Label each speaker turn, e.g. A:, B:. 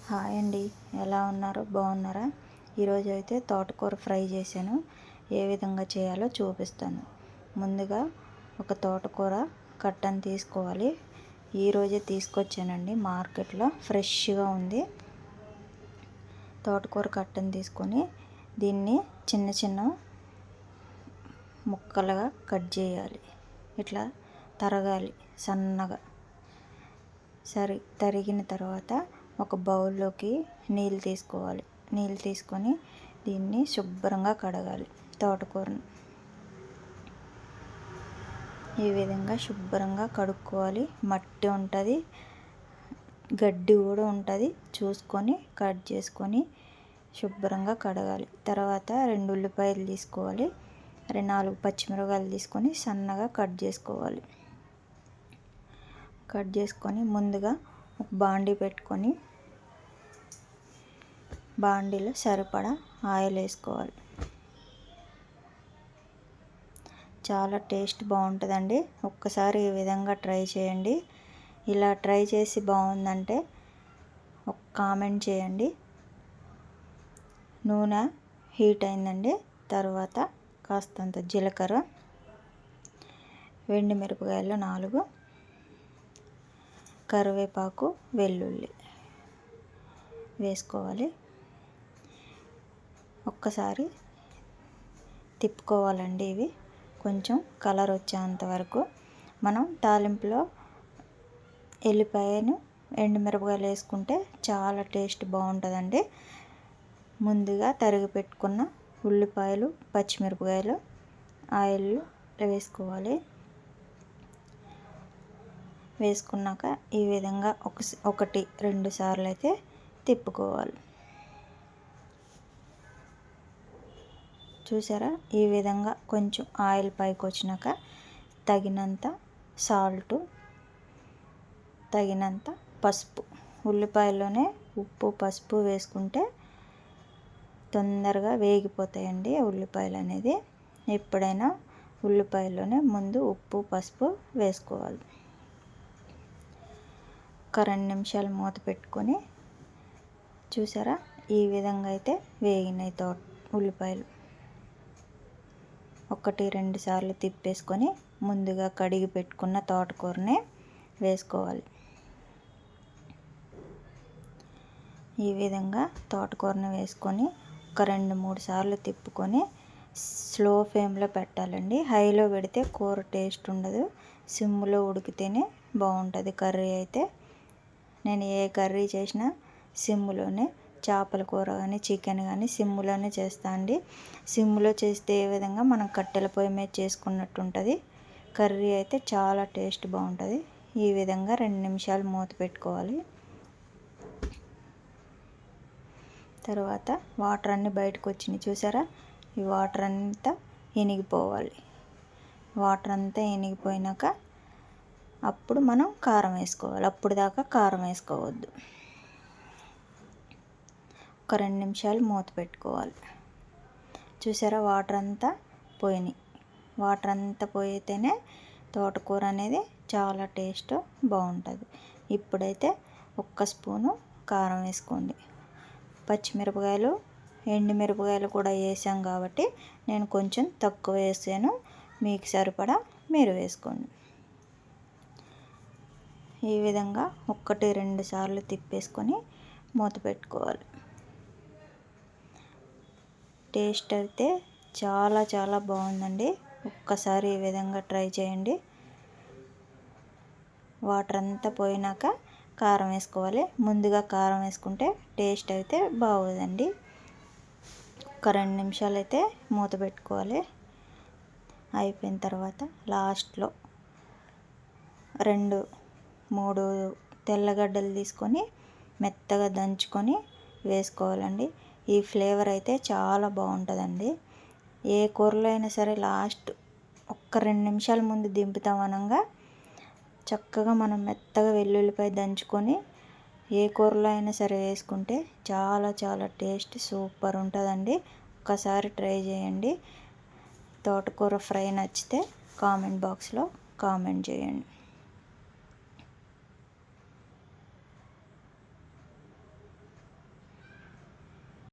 A: Hi అండి, ఎలా ఉన్నారు? బాగున్నారా? ఈరోజు అయితే తోటకూర ఫ్రై చేశాను. ఏ విధంగా చేయాలో చూపిస్తాను. ముందుగా ఒక తోటకూర కట్టను తీసుకోవాలి. ఈరోజే తీసుకొచ్చానండి, మార్కెట్లో ఫ్రెష్గా ఉంది. తోటకూర కట్టను తీసుకొని దీన్ని చిన్న చిన్న ముక్కలుగా కట్ చేయాలి. ఇట్లా తరగాలి సన్నగా. తరిగిన తర్వాత ఒక బౌల్లోకి నీళ్ళు తీసుకోవాలి. నీళ్ళు తీసుకొని దీన్ని శుభ్రంగా కడగాలి. తోటకూరను ఈ విధంగా శుభ్రంగా కడుక్కోవాలి. మట్టి ఉంటుంది, గడ్డి కూడా ఉంటుంది. చూసుకొని కట్ చేసుకొని శుభ్రంగా కడగాలి. తర్వాత 2 ఉల్లిపాయలు తీసుకోవాలి. 4 పచ్చిమిరపకాయలు తీసుకొని సన్నగా కట్ చేసుకోవాలి. కట్ చేసుకొని ముందుగా ఒక బాండీ పెట్టుకొని బాండీలో సరిపడా ఆయిల్ వేసుకోవాలి. చాలా టేస్ట్ బాగుంటుందండి. ఒక్కసారి ఈ విధంగా ట్రై చేయండి. ఇలా ట్రై చేసి బాగుందంటే ఒక కామెంట్ చేయండి. నూనె హీట్ అయిందండి. తర్వాత కాస్తంత జీలకర్ర, ఎండుమిరపకాయలు 4, కరివేపాకు, వెల్లుల్లి వేసుకోవాలి. ఒక్కసారి తిప్పుకోవాలండి. ఇవి కొంచెం కలర్ వచ్చేంత వరకు. మనం తాలింపులో ఎల్లిపాయను, ఎండుమిరపకాయలు వేసుకుంటే చాలా టేస్ట్ బాగుంటుందండి. ముందుగా తరిగి పెట్టుకున్న ఉల్లిపాయలు, పచ్చిమిరపకాయలు ఆయిల్ వేసుకోవాలి. వేసుకున్నాక ఈ విధంగా 1-2 సార్లు అయితే తిప్పుకోవాలి. చూసారా? ఈ విధంగా కొంచెం ఆయిల్ పైకి వచ్చినాక తగినంత సాల్టు, తగినంత పసుపు. ఉల్లిపాయల్లోనే ఉప్పు, పసుపు వేసుకుంటే తొందరగా వేగిపోతాయండి ఉల్లిపాయలు అనేది. ఎప్పుడైనా ఉల్లిపాయల్లోనే ముందు ఉప్పు, పసుపు వేసుకోవాలి. ఒక 2 నిమిషాలు మూత పెట్టుకొని చూసారా? ఈ విధంగా అయితే వేగినాయి ఉల్లిపాయలు. 1-2 సార్లు తిప్పేసుకొని ముందుగా కడిగి పెట్టుకున్న తోటకూరని వేసుకోవాలి. ఈ విధంగా తోటకూరని వేసుకొని ఒక 2-3 సార్లు తిప్పుకొని స్లో ఫ్లేమ్లో పెట్టాలండి. హైలో పెడితే కూర టేస్ట్ ఉండదు. సిమ్లో ఉడికితేనే బాగుంటుంది కర్రీ అయితే. నేను ఏ కర్రీ చేసినా సిమ్లోనే, చేపల కూర కానీ చికెన్ కానీ సిమ్లోనే చేస్తా అండి. సిమ్లో చేస్తే ఏ విధంగా మనం కట్టెల పొయ్యి మీద చేసుకున్నట్టు ఉంటుంది. కర్రీ అయితే చాలా టేస్ట్ బాగుంటుంది. ఈ విధంగా 2 నిమిషాలు మూత పెట్టుకోవాలి. తర్వాత వాటర్ అన్నీ బయటకు వచ్చినాయి. చూసారా? ఈ వాటర్ అంతా ఇనిగిపోవాలి. వాటర్ అంతా ఇనిగిపోయినాక అప్పుడు మనం కారం వేసుకోవాలి. అప్పుడు దాకా కారం వేసుకోవద్దు. ఒక 2 నిమిషాలు మూత పెట్టుకోవాలి. చూసారా? వాటర్ అంతా పోయినాయి. వాటర్ అంతా పోయితేనే తోటకూర అనేది చాలా టేస్ట్ బాగుంటుంది. ఇప్పుడైతే 1 స్పూను కారం వేసుకోండి. పచ్చిమిరపకాయలు, ఎండుమిరపకాయలు కూడా వేసాం కాబట్టి నేను కొంచెం తక్కువ వేసాను. మీకు సరిపడా మీరు వేసుకోండి. ఈ విధంగా 1-2 సార్లు తిప్పేసుకొని మూత పెట్టుకోవాలి. టేస్ట్ అయితే చాలా చాలా బాగుందండి. ఒక్కసారి ఈ విధంగా ట్రై చేయండి. వాటర్ అంతా పోయినాక కారం వేసుకోవాలి. ముందుగా కారం వేసుకుంటే టేస్ట్ అయితే బాగోదండి. ఒక 2 నిమిషాలు అయితే మూత పెట్టుకోవాలి. అయిపోయిన తర్వాత లాస్ట్లో 2-3 తెల్లగడ్డలు తీసుకొని మెత్తగా దంచుకొని వేసుకోవాలండి. ఈ ఫ్లేవర్ అయితే చాలా బాగుంటుందండి. ఏ కూరలో అయినా సరే లాస్ట్ 2 నిమిషాల ముందు దింపుతాం అనగా చక్కగా మనం మెత్తగా వెల్లుల్లిపాయ దంచుకొని ఏ కూరలో అయినా సరే వేసుకుంటే చాలా చాలా టేస్ట్ సూపర్ ఉంటుందండి. ఒక్కసారి ట్రై చేయండి. తోటకూర ఫ్రై నచ్చితే కామెంట్ బాక్స్లో కామెంట్ చేయండి.